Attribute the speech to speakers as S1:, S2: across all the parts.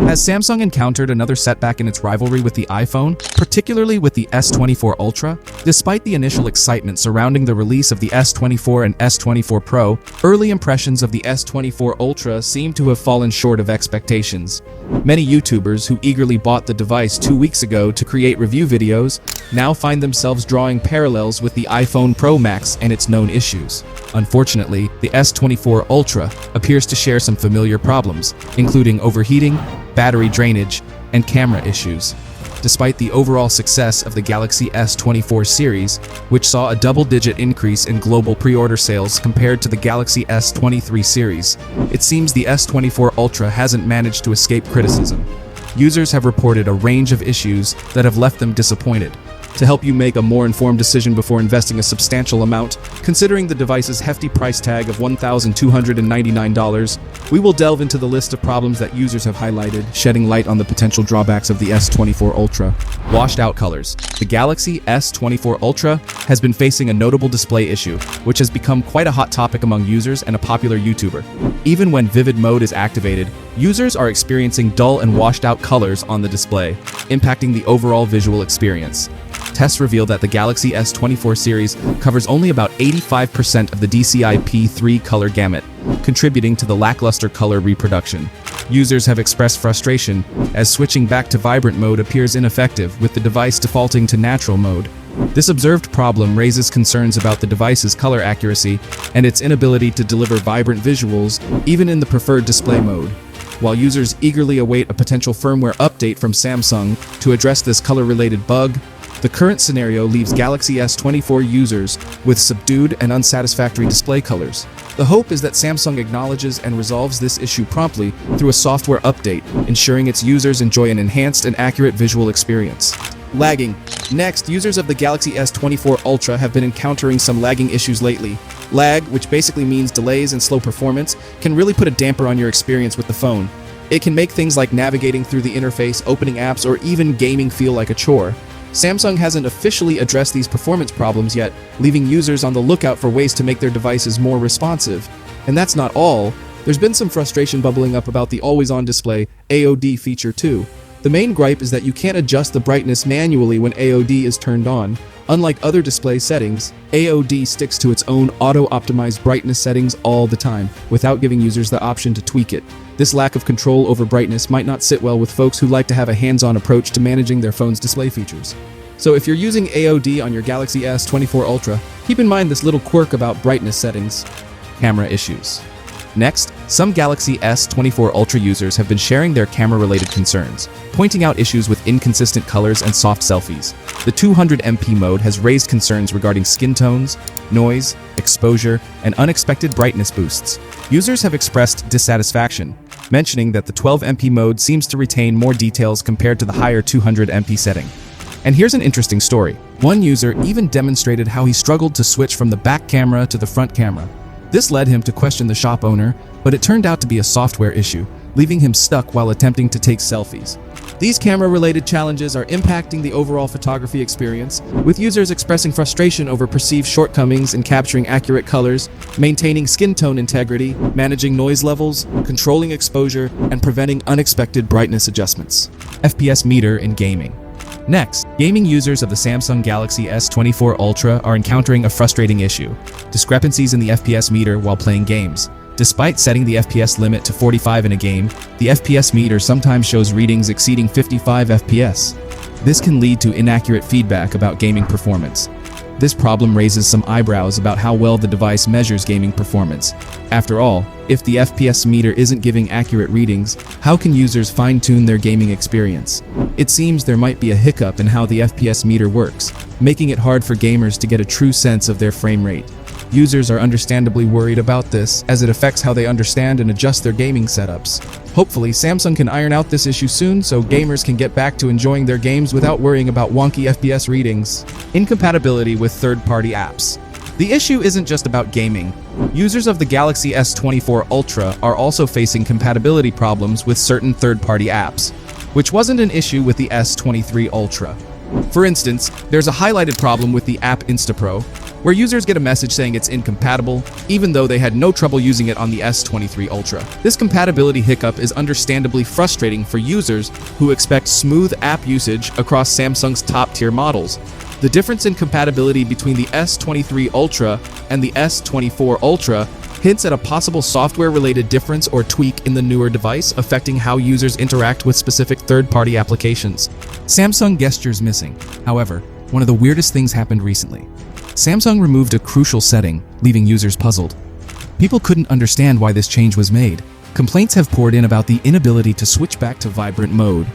S1: Has Samsung encountered another setback in its rivalry with the iPhone, particularly with the S24 Ultra? Despite the initial excitement surrounding the release of the S24 and S24 Pro, early impressions of the S24 Ultra seem to have fallen short of expectations. Many YouTubers who eagerly bought the device 2 weeks ago to create review videos now find themselves drawing parallels with the iPhone Pro Max and its known issues. Unfortunately, the S24 Ultra appears to share some familiar problems, including overheating, battery drainage, and camera issues. Despite the overall success of the Galaxy S24 series, which saw a double-digit increase in global pre-order sales compared to the Galaxy S23 series, it seems the S24 Ultra hasn't managed to escape criticism. Users have reported a range of issues that have left them disappointed. To help you make a more informed decision before investing a substantial amount, considering the device's hefty price tag of $1,299, we will delve into the list of problems that users have highlighted, shedding light on the potential drawbacks of the S24 Ultra. Washed out colors. The Galaxy S24 Ultra has been facing a notable display issue, which has become quite a hot topic among users and a popular YouTuber. Even when vivid mode is activated, users are experiencing dull and washed out colors on the display, impacting the overall visual experience. Tests reveal that the Galaxy S24 series covers only about 85% of the DCI P3 color gamut, contributing to the lackluster color reproduction. Users have expressed frustration as switching back to vibrant mode appears ineffective, with the device defaulting to natural mode. This observed problem raises concerns about the device's color accuracy and its inability to deliver vibrant visuals even in the preferred display mode. While users eagerly await a potential firmware update from Samsung to address this color-related bug, the current scenario leaves Galaxy S24 users with subdued and unsatisfactory display colors. The hope is that Samsung acknowledges and resolves this issue promptly through a software update, ensuring its users enjoy an enhanced and accurate visual experience. Lagging. Next, users of the Galaxy S24 Ultra have been encountering some lagging issues lately. Lag, which basically means delays and slow performance, can really put a damper on your experience with the phone. It can make things like navigating through the interface, opening apps, or even gaming feel like a chore. Samsung hasn't officially addressed these performance problems yet, leaving users on the lookout for ways to make their devices more responsive. And that's not all. There's been some frustration bubbling up about the always-on display AOD feature too. The main gripe is that you can't adjust the brightness manually when AOD is turned on. Unlike other display settings, AOD sticks to its own auto-optimized brightness settings all the time, without giving users the option to tweak it. This lack of control over brightness might not sit well with folks who like to have a hands-on approach to managing their phone's display features. So if you're using AOD on your Galaxy S24 Ultra, keep in mind this little quirk about brightness settings. Camera issues. Next, some Galaxy S24 Ultra users have been sharing their camera-related concerns, pointing out issues with inconsistent colors and soft selfies. The 200MP mode has raised concerns regarding skin tones, noise, exposure, and unexpected brightness boosts. Users have expressed dissatisfaction, mentioning that the 12MP mode seems to retain more details compared to the higher 200MP setting. And here's an interesting story. One user even demonstrated how he struggled to switch from the back camera to the front camera. This led him to question the shop owner, but it turned out to be a software issue, leaving him stuck while attempting to take selfies. These camera-related challenges are impacting the overall photography experience, with users expressing frustration over perceived shortcomings in capturing accurate colors, maintaining skin tone integrity, managing noise levels, controlling exposure, and preventing unexpected brightness adjustments. FPS Meter in gaming. Next, gaming users of the Samsung Galaxy S24 Ultra are encountering a frustrating issue: discrepancies in the FPS meter while playing games. Despite setting the FPS limit to 45 in a game, the FPS meter sometimes shows readings exceeding 55 FPS. This can lead to inaccurate feedback about gaming performance. This problem raises some eyebrows about how well the device measures gaming performance. After all, if the FPS meter isn't giving accurate readings, how can users fine-tune their gaming experience? It seems there might be a hiccup in how the FPS meter works, making it hard for gamers to get a true sense of their frame rate. Users are understandably worried about this, as it affects how they understand and adjust their gaming setups. Hopefully, Samsung can iron out this issue soon so gamers can get back to enjoying their games without worrying about wonky FPS readings. Incompatibility with third-party apps. The issue isn't just about gaming. Users of the Galaxy S24 Ultra are also facing compatibility problems with certain third-party apps, which wasn't an issue with the S23 Ultra. For instance, there's a highlighted problem with the app Instapro, where users get a message saying it's incompatible, even though they had no trouble using it on the S23 Ultra. This compatibility hiccup is understandably frustrating for users who expect smooth app usage across Samsung's top-tier models. The difference in compatibility between the S23 Ultra and the S24 Ultra hints at a possible software-related difference or tweak in the newer device, affecting how users interact with specific third-party applications. Samsung gestures missing. However, one of the weirdest things happened recently. Samsung removed a crucial setting, leaving users puzzled. People couldn't understand why this change was made. Complaints have poured in about the inability to switch back to vibrant mode.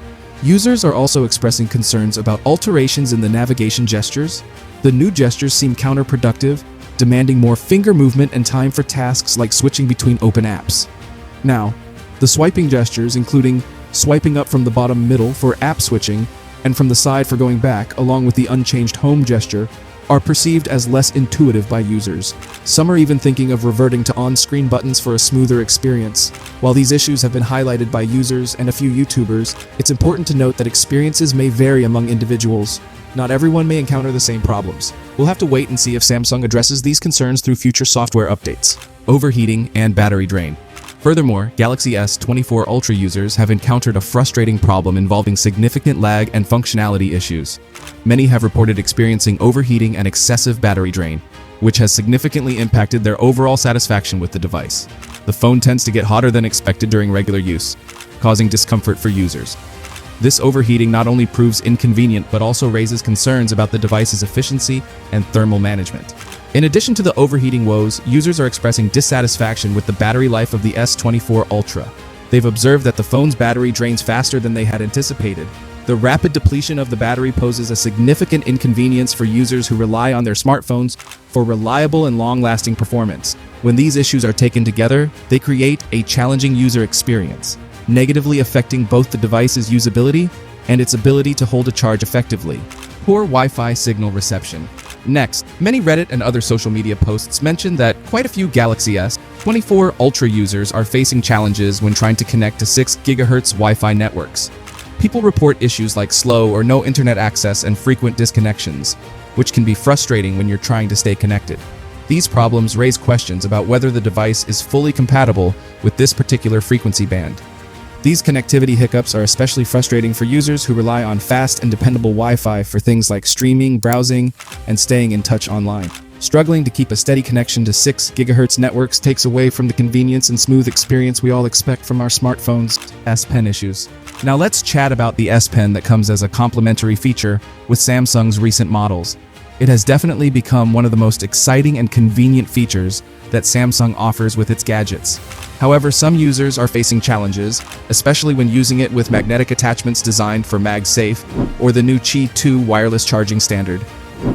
S1: Users are also expressing concerns about alterations in the navigation gestures. The new gestures seem counterproductive, demanding more finger movement and time for tasks like switching between open apps. Now, the swiping gestures, including swiping up from the bottom middle for app switching and from the side for going back, along with the unchanged home gesture, are perceived as less intuitive by users. Some are even thinking of reverting to on-screen buttons for a smoother experience. While these issues have been highlighted by users and a few YouTubers, it's important to note that experiences may vary among individuals. Not everyone may encounter the same problems. We'll have to wait and see if Samsung addresses these concerns through future software updates. Overheating and battery drain. Furthermore, Galaxy S24 Ultra users have encountered a frustrating problem involving significant lag and functionality issues. Many have reported experiencing overheating and excessive battery drain, which has significantly impacted their overall satisfaction with the device. The phone tends to get hotter than expected during regular use, causing discomfort for users. This overheating not only proves inconvenient but also raises concerns about the device's efficiency and thermal management. In addition to the overheating woes, users are expressing dissatisfaction with the battery life of the S24 Ultra. They've observed that the phone's battery drains faster than they had anticipated. The rapid depletion of the battery poses a significant inconvenience for users who rely on their smartphones for reliable and long-lasting performance. When these issues are taken together, they create a challenging user experience, negatively affecting both the device's usability and its ability to hold a charge effectively. Poor Wi-Fi signal reception. Next, many Reddit and other social media posts mention that quite a few Galaxy S24 Ultra users are facing challenges when trying to connect to 6 GHz Wi-Fi networks. People report issues like slow or no internet access and frequent disconnections, which can be frustrating when you're trying to stay connected. These problems raise questions about whether the device is fully compatible with this particular frequency band. These connectivity hiccups are especially frustrating for users who rely on fast and dependable Wi-Fi for things like streaming, browsing, and staying in touch online. Struggling to keep a steady connection to 6 GHz networks takes away from the convenience and smooth experience we all expect from our smartphones. S Pen issues. Now let's chat about the S Pen that comes as a complementary feature with Samsung's recent models. It has definitely become one of the most exciting and convenient features that Samsung offers with its gadgets. However, some users are facing challenges, especially when using it with magnetic attachments designed for MagSafe or the new Qi 2 wireless charging standard.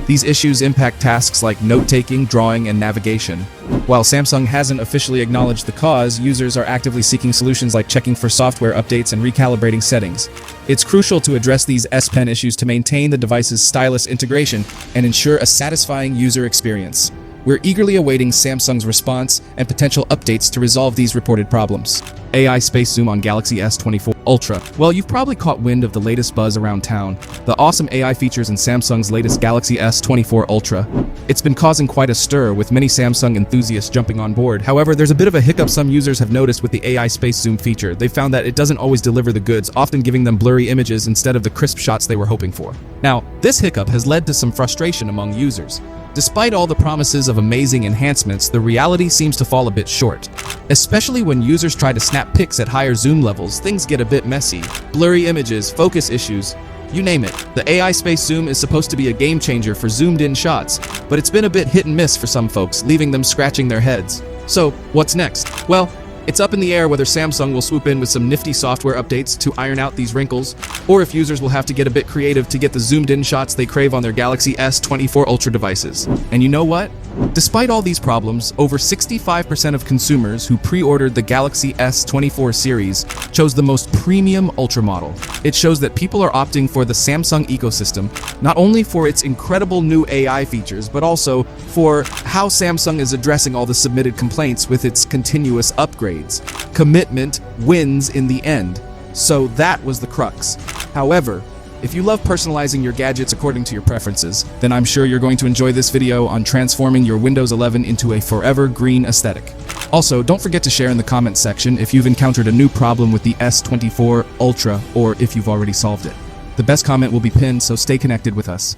S1: These issues impact tasks like note-taking, drawing, and navigation. While Samsung hasn't officially acknowledged the cause, users are actively seeking solutions like checking for software updates and recalibrating settings. It's crucial to address these S Pen issues to maintain the device's stylus integration and ensure a satisfying user experience. We're eagerly awaiting Samsung's response and potential updates to resolve these reported problems. AI space zoom on Galaxy S24 Ultra. Well, you've probably caught wind of the latest buzz around town, the awesome AI features in Samsung's latest Galaxy S24 Ultra. It's been causing quite a stir, with many Samsung enthusiasts jumping on board. However, there's a bit of a hiccup some users have noticed with the AI space zoom feature. They found that it doesn't always deliver the goods, often giving them blurry images instead of the crisp shots they were hoping for. Now, this hiccup has led to some frustration among users. Despite all the promises of amazing enhancements, the reality seems to fall a bit short. Especially when users try to snap pics at higher zoom levels, things get a bit messy. Blurry images, focus issues, you name it. The AI space zoom is supposed to be a game changer for zoomed-in shots, but it's been a bit hit and miss for some folks, leaving them scratching their heads. So, what's next? Well, it's up in the air whether Samsung will swoop in with some nifty software updates to iron out these wrinkles, or if users will have to get a bit creative to get the zoomed-in shots they crave on their Galaxy S24 Ultra devices. And you know what? Despite all these problems, over 65% of consumers who pre-ordered the Galaxy S24 series chose the most premium Ultra model. It shows that people are opting for the Samsung ecosystem, not only for its incredible new AI features, but also for how Samsung is addressing all the submitted complaints with its continuous upgrades. Commitment wins in the end. So that was the crux. However, If you love personalizing your gadgets according to your preferences, then I'm sure you're going to enjoy this video on transforming your Windows 11 into a forever green aesthetic. Also, don't forget to share in the comments section if you've encountered a new problem with the S24 Ultra or if you've already solved it. The best comment will be pinned, so stay connected with us.